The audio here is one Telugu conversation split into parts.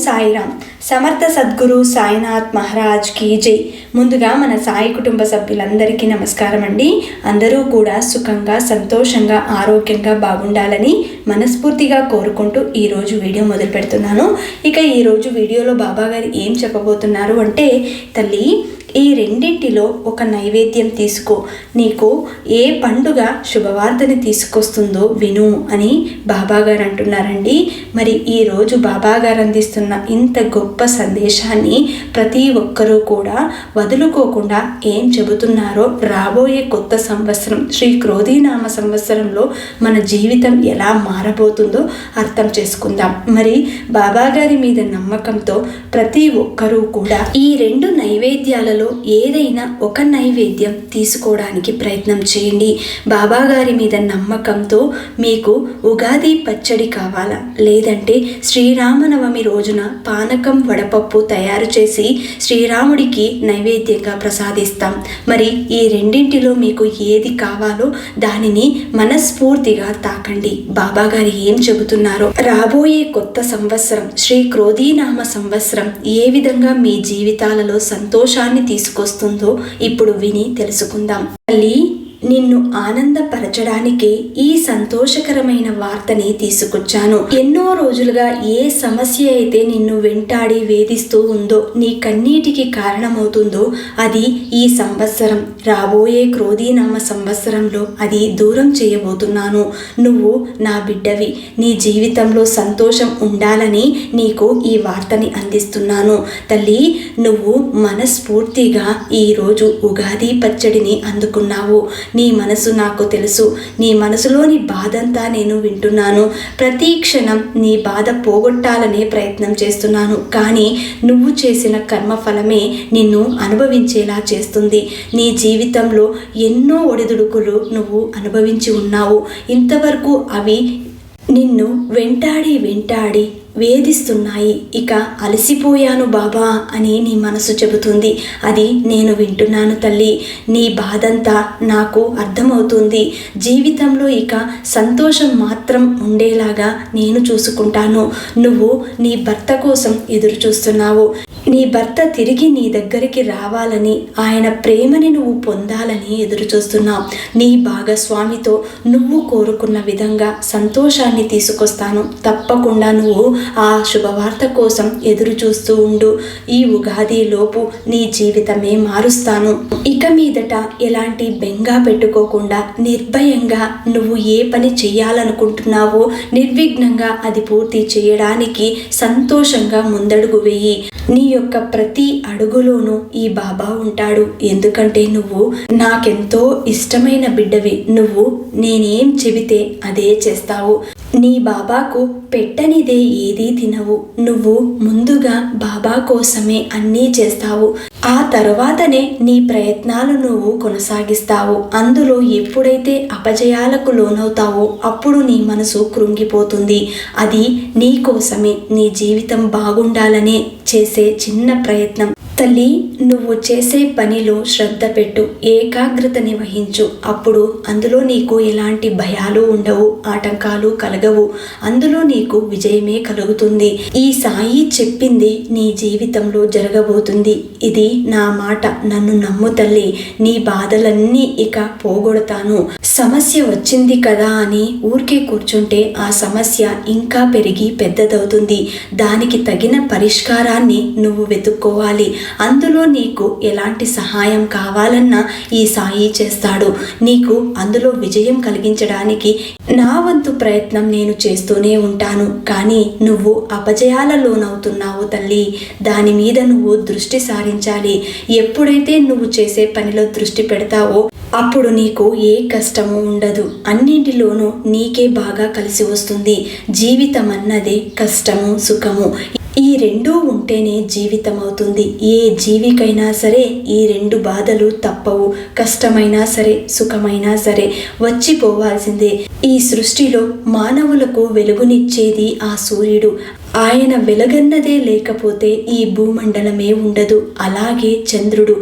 సాయిరామ్. సమర్థ సద్గురు సాయినాథ్ మహారాజ్ కీ జై. ముందుగా మన సాయి కుటుంబ సభ్యులందరికీ నమస్కారం అండి. అందరూ కూడా సుఖంగా, సంతోషంగా, ఆరోగ్యంగా బాగుండాలని మనస్ఫూర్తిగా కోరుకుంటూ ఈరోజు వీడియో మొదలు పెడుతున్నాను. ఇక ఈరోజు వీడియోలో బాబాగారు ఏం చెప్పబోతున్నారు అంటే, తల్లి ఈ రెండింటిలో ఒక నైవేద్యం తీసుకో, నీకు ఏ పండుగ శుభవార్తని తీసుకొస్తుందో విను అని బాబాగారు అంటున్నారండి. మరి ఈరోజు బాబాగారు అందిస్తున్న ఇంత గొప్ప సందేశాన్ని ప్రతి ఒక్కరూ కూడా వదులుకోకుండా ఏం చెబుతున్నారో, రాబోయే కొత్త సంవత్సరం శ్రీ క్రోధీనామ సంవత్సరంలో మన జీవితం ఎలా మారబోతుందో అర్థం చేసుకుందాం. మరి బాబాగారి మీద నమ్మకంతో ప్రతి ఒక్కరూ కూడా ఈ రెండు నైవేద్యాలలో ఏదైనా ఒక నైవేద్యం తీసుకోవడానికి ప్రయత్నం చేయండి. బాబాగారి మీద నమ్మకంతో మీకు ఉగాది పచ్చడి కావాలా, లేదంటే శ్రీరామనవమి రోజున పానకం వడపప్పు తయారు చేసి శ్రీరాముడికి నైవేద్యంగా ప్రసాదిస్తాం. మరి ఈ రెండింటిలో మీకు ఏది కావాలో దానిని మనస్ఫూర్తిగా తాకండి. బాబాగారు ఏం చెబుతున్నారో, రాబోయే కొత్త సంవత్సరం శ్రీ క్రోధీనామ సంవత్సరం ఏ విధంగా మీ జీవితాలలో సంతోషాన్ని తీసుకొస్తుందో ఇప్పుడు విని తెలుసుకుందాం. తల్లి, నిన్ను ఆనందపరచడానికే ఈ సంతోషకరమైన వార్తని తీసుకొచ్చాను. ఎన్నో రోజులుగా ఏ సమస్య అయితే నిన్ను వెంటాడి వేధిస్తూ ఉందో, నీ కన్నీటికి కారణమవుతుందో అది ఈ సంవత్సరం, రాబోయే క్రోధీనామ సంవత్సరంలో అది దూరం చేయబోతున్నాను. నువ్వు నా బిడ్డవి, నీ జీవితంలో సంతోషం ఉండాలని నీకు ఈ వార్తని అందిస్తున్నాను. తల్లి, నువ్వు మనస్ఫూర్తిగా ఈరోజు ఉగాది పచ్చడిని అందుకున్నావు. నీ మనసు నాకు తెలుసు. నీ మనసులోని బాధంతా నేను వింటున్నాను. ప్రతి క్షణం నీ బాధ పోగొట్టాలనే ప్రయత్నం చేస్తున్నాను. కానీ నువ్వు చేసిన కర్మఫలమే నిన్ను అనుభవించేలా చేస్తుంది. నీ జీవితంలో ఎన్నో ఒడిదుడుకులు నువ్వు అనుభవించి ఉన్నావు. ఇంతవరకు అవి నిన్ను వెంటాడి వేధిస్తున్నాయి. ఇక అలసిపోయాను బాబా అని నీ మనసు చెబుతుంది. అది నేను వింటున్నాను తల్లి. నీ బాధంతా నాకు అర్థమవుతుంది. జీవితంలో ఇక సంతోషం మాత్రం ఉండేలాగా నేను చూసుకుంటాను. నువ్వు నీ భర్త కోసం ఎదురు చూస్తున్నావు. నీ భర్త తిరిగి నీ దగ్గరికి రావాలని, ఆయన ప్రేమని నువ్వు పొందాలని ఎదురు చూస్తున్నావు. నీ భాగస్వామితో నువ్వు కోరుకున్న విధంగా సంతోషాన్ని తీసుకొస్తాను. తప్పకుండా నువ్వు ఆ శుభవార్త కోసం ఎదురు చూస్తూ ఉండు. ఈ ఉగాది లోపు నీ జీవితమే మారుస్తాను. ఇక మీదట ఎలాంటి బెంగా పెట్టుకోకుండా నిర్భయంగా నువ్వు ఏ పని చెయ్యాలనుకుంటున్నావో నిర్విఘ్నంగా అది పూర్తి చేయడానికి సంతోషంగా ముందడుగు వేయి. నీ యొక్క ప్రతి అడుగులోనూ ఈ బాబా ఉంటాడు. ఎందుకంటే నువ్వు నాకెంతో ఇష్టమైన బిడ్డవి. నువ్వు నేనేం చెబితే అదే చేస్తావు. నీ బాబాకు పెట్టనిదే ఏదీ తినవు. నువ్వు ముందుగా బాబా కోసమే అన్నీ చేస్తావు. ఆ తర్వాతనే నీ ప్రయత్నాలు నువ్వు కొనసాగిస్తావు. అందులో ఎప్పుడైతే అపజయాలకు లోనవుతావో అప్పుడు నీ మనసు కృంగిపోతుంది. అది నీ కోసమే, నీ జీవితం బాగుండాలనే చేసే చిన్న ప్రయత్నం. తల్లి, నువ్వు చేసే పనిలో శ్రద్ధ పెట్టు, ఏకాగ్రతని వహించు. అప్పుడు అందులో నీకు ఎలాంటి భయాలు ఉండవు, ఆటంకాలు కలగవు. అందులో నీకు విజయమే కలుగుతుంది. ఈ సాయి చెప్పింది నీ జీవితంలో జరగబోతుంది. ఇది నా మాట, నన్ను నమ్ము తల్లి. నీ బాధలన్నీ ఇక పోగొడతాను. సమస్య వచ్చింది కదా అని ఊరికే కూర్చుంటే ఆ సమస్య ఇంకా పెరిగి పెద్దదవుతుంది. దానికి తగిన పరిష్కారాన్ని నువ్వు వెతుక్కోవాలి. అందులో నీకు ఎలాంటి సహాయం కావాలన్నా ఈ సాయి చేస్తాడు. నీకు అందులో విజయం కలిగించడానికి నా వంతు ప్రయత్నం నేను చేస్తూనే ఉంటాను. కానీ నువ్వు అపజయాలలోనవుతున్నావు తల్లి. దాని మీద నువ్వు దృష్టి సారించాలి. ఎప్పుడైతే నువ్వు చేసే పనిలో దృష్టి పెడతావో అప్పుడు నీకు ఏ కష్టము ఉండదు. అన్నింటిలోనూ నీకే బాగా కలిసి వస్తుంది. జీవితం అన్నదే కష్టము, సుఖము, ఈ రెండూ ఉంటేనే జీవితం అవుతుంది. ఏ జీవికైనా సరే ఈ రెండు బాధలు తప్పవు. కష్టమైనా సరే, సుఖమైనా సరే వచ్చిపోవాల్సిందే. ఈ సృష్టిలో మానవులకు వెలుగునిచ్చేది ఆ సూర్యుడు. ఆయన వెలగన్నదే లేకపోతే ఈ భూమండలమే ఉండదు. అలాగే చంద్రుడు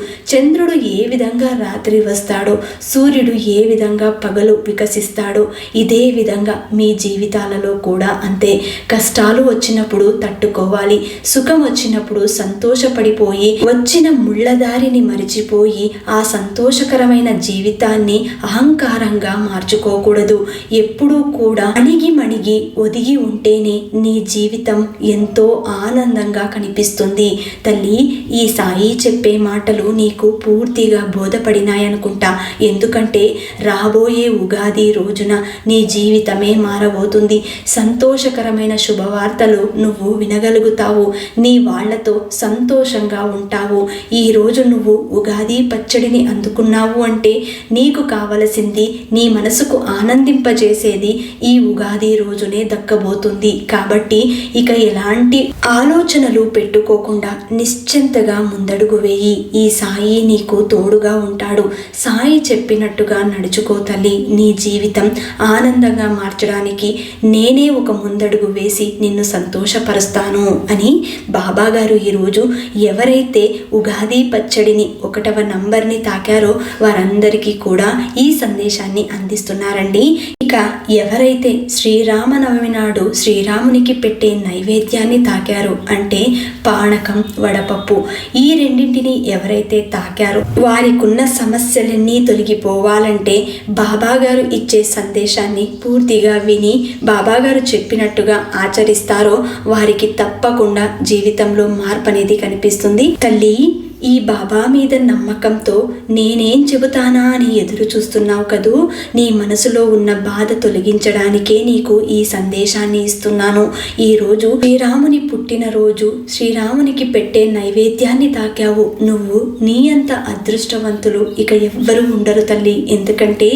ఏ విధంగా రాత్రి వస్తాడో, సూర్యుడు ఏ విధంగా పగలు వికసిస్తాడో, ఇదే విధంగా మీ జీవితాలలో కూడా అంతే. కష్టాలు వచ్చినప్పుడు తట్టుకోవాలి, సుఖం వచ్చినప్పుడు సంతోషపడిపోయి వచ్చిన ముళ్ళదారిని మరిచిపోయి ఆ సంతోషకరమైన జీవితాన్ని అహంకారంగా మార్చుకోకూడదు. ఎప్పుడూ కూడా మణిగి ఒదిగి ఉంటేనే నీ జీవితం ఎంతో ఆనందంగా కనిపిస్తుంది. తల్లి, ఈ సాయి చెప్పే మాటలు నీకు పూర్తిగా బోధపడినాయనుకుంటా. ఎందుకంటే రాబోయే ఉగాది రోజున నీ జీవితమే మారబోతుంది. సంతోషకరమైన శుభవార్తలు నువ్వు వినగలుగుతావు. నీ వాళ్లతో సంతోషంగా ఉంటావు. ఈరోజు నువ్వు ఉగాది పచ్చడిని అందుకున్నావు అంటే నీకు కావలసింది, నీ మనసుకు ఆనందింపజేసేది ఈ ఉగాది రోజునే దక్కబోతుంది. కాబట్టి ఇక ఎలాంటి ఆలోచనలు పెట్టుకోకుండా నిశ్చింతగా ముందడుగు వేయి. ఈ సాయి నీకు తోడుగా ఉంటాడు. సాయి చెప్పినట్టుగా నడుచుకో తల్లి. నీ జీవితం ఆనందంగా మార్చడానికి నేనే ఒక ముందడుగు వేసి నిన్ను సంతోషపరుస్తాను అని బాబాగారు ఈరోజు ఎవరైతే ఉగాది పచ్చడిని 1వ నంబర్ని తాకారో వారందరికీ కూడా ఈ సందేశాన్ని అందిస్తున్నారండి. ఇక ఎవరైతే శ్రీరామనవమి నాడు శ్రీరామునికి పెట్టే నైవేద్యాన్ని తాకారో అంటే పానకం, వడపప్పు, ఈ రెండింటిని ఎవరైతే తాకారో వారికున్న సమస్యలన్నీ తొలగిపోవాలంటే బాబాగారు ఇచ్చే సందేశాన్ని పూర్తిగా విని బాబాగారు చెప్పినట్టుగా ఆచరిస్తారో వారికి తప్పకుండా జీవితంలో మార్పు అనేది కనిపిస్తుంది. తల్లి, ఈ బాబా మీద నమ్మకంతో నేనేం చెబుతానా అని ఎదురు చూస్తున్నావు కదూ. నీ మనసులో ఉన్న బాధ తొలగించడానికే నీకు ఈ సందేశాన్ని ఇస్తున్నాను. ఈరోజు శ్రీరాముని పుట్టినరోజు, శ్రీరామునికి పెట్టే నైవేద్యాన్ని తాకావు. నువ్వు నీ అంత అదృష్టవంతులు ఇక ఎవ్వరూ ఉండరు తల్లి. ఎందుకంటే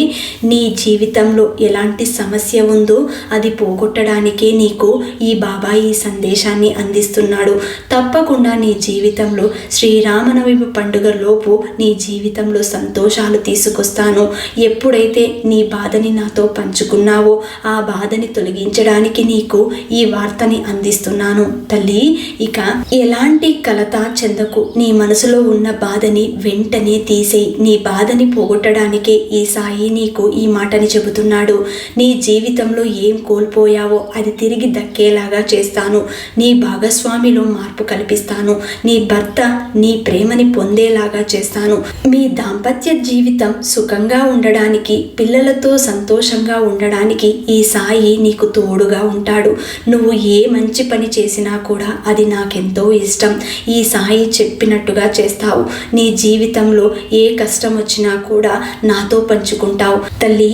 నీ జీవితంలో ఎలాంటి సమస్య ఉందో అది పోగొట్టడానికే నీకు ఈ బాబా ఈ సందేశాన్ని అందిస్తున్నాడు. తప్పకుండా నీ జీవితంలో శ్రీరామ పండుగ లోపు నీ జీవితంలో సంతోషాలు తీసుకొస్తాను. ఎప్పుడైతే నీ బాధని నాతో పంచుకున్నావో ఆ బాధని తొలగించడానికి నీకు ఈ వార్తని అందిస్తున్నాను తల్లి. ఇక ఎలాంటి కలత చెందకు. నీ మనసులో ఉన్న బాధని వెంటనే తీసేయి. నీ బాధని పోగొట్టడానికే ఈ సాయి నీకు ఈ మాటని చెబుతున్నాడు. నీ జీవితంలో ఏం కోల్పోయావో అది తిరిగి దక్కేలాగా చేస్తాను. నీ భాగస్వామిలో మార్పు కల్పిస్తాను. నీ భర్త నీ ప్రేమని పొందేలాగా చేస్తాను. మీ దాంపత్య జీవితం సుఖంగా ఉండడానికి, పిల్లలతో సంతోషంగా ఉండడానికి ఈ సాయి నీకు తోడుగా ఉంటాడు. నువ్వు ఏ మంచి పని చేసినా కూడా అది నాకెంతో ఇష్టం. ఈ సాయి చెప్పినట్టుగా చేస్తావు. నీ జీవితంలో ఏ కష్టం వచ్చినా కూడా నాతో పంచుకుంటావు. తల్లి,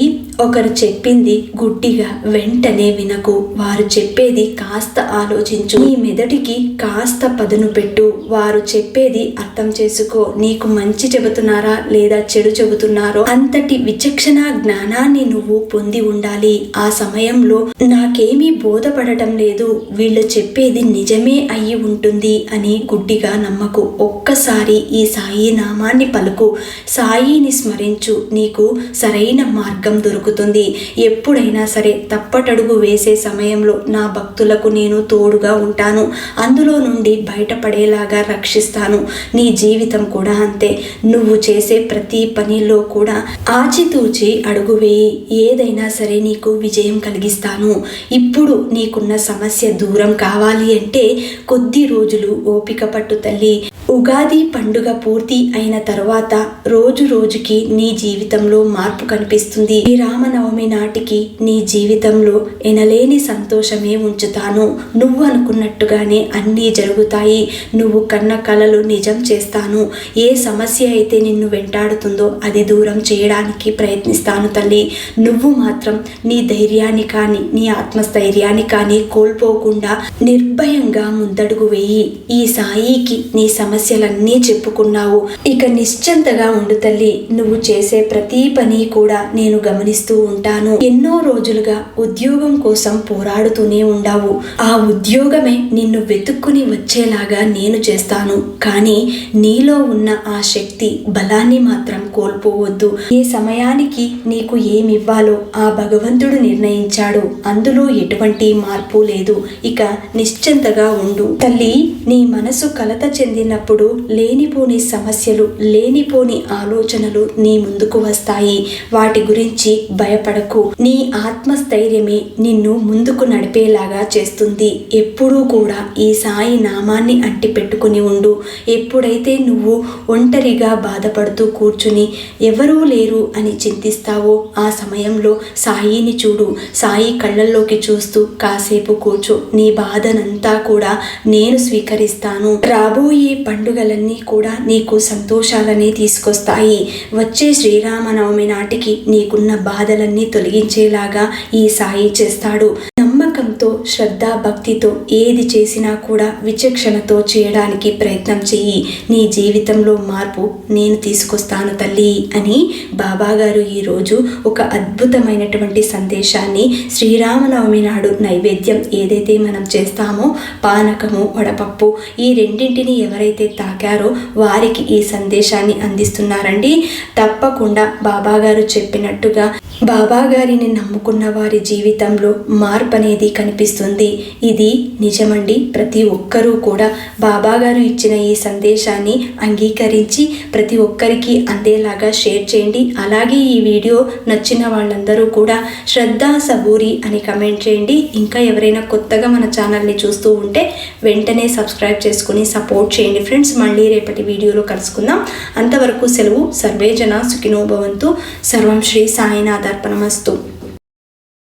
ఒకరు చెప్పింది గుడ్డిగా వెంటనే వినకు. వారు చెప్పేది కాస్త ఆలోచించు. నీ మెదటికి కాస్త పదును పెట్టు. వారు చెప్పేది అర్థం చేసుకో. నీకు మంచి చెబుతున్నారా లేదా చెడు చెబుతున్నారో అంతటి విచక్షణ జ్ఞానాన్ని నువ్వు పొంది ఉండాలి. ఆ సమయంలో నాకేమీ బోధపడటం లేదు, వీళ్ళు చెప్పేది నిజమే అయి ఉంటుంది అని గుడ్డిగా నమ్మకు. ఒక్కసారి ఈ సాయి నామాన్ని పలుకు, సాయిని స్మరించు. నీకు సరైన మార్గం దొరుకుతుంది. ఎప్పుడైనా సరే తప్పటడుగు వేసే సమయంలో నా భక్తులకు నేను తోడుగా ఉంటాను. అందులో నుండి బయటపడేలాగా రక్షిస్తాను. నీ జీవితం కూడా అంతే. నువ్వు చేసే ప్రతి పనిలో కూడా ఆచితూచి అడుగు వేయి. ఏదైనా సరే నీకు విజయం కలిగిస్తాను. ఇప్పుడు నీకున్న సమస్య దూరం కావాలి అంటే కొద్ది రోజులు ఓపిక పట్టు తల్లి. ఉగాది పండుగ పూర్తి అయిన తర్వాత రోజు రోజుకి నీ జీవితంలో మార్పు కనిపిస్తుంది. శ్రీరామనవమి నాటికి నీ జీవితంలో ఎనలేని సంతోషమే ఉంచుతాను. నువ్వు అనుకున్నట్టుగానే అన్నీ జరుగుతాయి. నువ్వు కన్న కలలు నిజం చేస్తాను. ఏ సమస్య అయితే నిన్ను వెంటాడుతుందో అది దూరం చేయడానికి ప్రయత్నిస్తాను తల్లి. నువ్వు మాత్రం నీ ధైర్యాన్ని కానీ నీ ఆత్మస్థైర్యాన్ని కానీ కోల్పోకుండా నిర్భయంగా ముందడుగు వేయి. ఈ సాయికి నీ సమస్యలన్నీ చెప్పుకున్నావు. ఇక నిశ్చింతగా ఉండు తల్లి. నువ్వు చేసే ప్రతి పని కూడా నేను గమనిస్తూ ఉంటాను. ఎన్నో రోజులుగా ఉద్యోగం కోసం పోరాడుతూనే ఉండావు. ఆ ఉద్యోగమే నిన్ను వెతుక్కుని వచ్చేలాగా నేను చేస్తాను. కానీ నీలో ఉన్న ఆ శక్తి బలాన్ని మాత్రం కోల్పోవద్దు. ఏ సమయానికి నీకు ఏమివ్వాలో ఆ భగవంతుడు నిర్ణయించాడు. అందులో ఎటువంటి మార్పు లేదు. ఇక నిశ్చింతగా ఉండు తల్లి. నీ మనసు కలత చెందినప్పుడు లేనిపోని సమస్యలు, లేనిపోని ఆలోచనలు నీ ముందుకు వస్తాయి. వాటి గురించి భయపడకు. నీ ఆత్మస్థైర్యమే నిన్ను ముందుకు నడిపేలాగా చేస్తుంది. ఎప్పుడూ కూడా ఈ సాయి నామాన్ని అంటి పెట్టుకుని ఉండు. ఎప్పుడైతే నువ్వు ఒంటరిగా బాధపడుతూ కూర్చుని ఎవరూ లేరు అని చింతిస్తావో ఆ సమయంలో సాయిని చూడు. సాయి కళ్ళల్లోకి చూస్తూ కాసేపు కూర్చో. నీ బాధనంతా కూడా నేను స్వీకరిస్తాను. రాబోయే పండుగలన్నీ కూడా నీకు సంతోషాలనే తీసుకొస్తాయి. వచ్చే శ్రీరామనవమి నాటికి నీకున్న బాధలన్నీ తొలగించేలాగా ఈ సాయి చేస్తాడు. నమ్మకంతో, శ్రద్ధ, భక్తితో ఏది చేసినా కూడా విచక్షణతో చేయడానికి ప్రయత్నం చెయ్యి. నీ జీవితంలో మార్పు నేను తీసుకొస్తాను తల్లి అని బాబాగారు ఈరోజు ఒక అద్భుతమైనటువంటి సందేశాన్ని శ్రీరామనవమి నాడు నైవేద్యం ఏదైతే మనం చేస్తామో పానకము, వడపప్పు ఈ రెండింటిని ఎవరైతే తాకారో వారికి ఈ సందేశాన్ని అందిస్తున్నారండి. తప్పకుండా బాబాగారు చెప్పినట్టుగా బాబాగారిని నమ్ముకున్న వారి జీవితంలో మార్పు అనేది కనిపిస్తుంది. ఇది నిజమండి. ప్రతి ఒక్కరూ కూడా బాబాగారు ఇచ్చిన ఈ సందేశాన్ని అంగీకరించి ప్రతి ఒక్కరికి అందేలాగా షేర్ చేయండి. అలాగే ఈ వీడియో నచ్చిన వాళ్ళందరూ కూడా శ్రద్ధ సబూరి అని కమెంట్ చేయండి. ఇంకా ఎవరైనా కొత్తగా మన ఛానల్ని చూస్తూ ఉంటే వెంటనే సబ్స్క్రైబ్ చేసుకుని సపోర్ట్ చేయండి ఫ్రెండ్స్. మళ్ళీ రేపటి వీడియోలో కలుసుకుందాం. అంతవరకు సెలవు. సర్వే జన సుఖినో భవంతు. సర్వం శ్రీ సాయినాథార్పణమస్తు.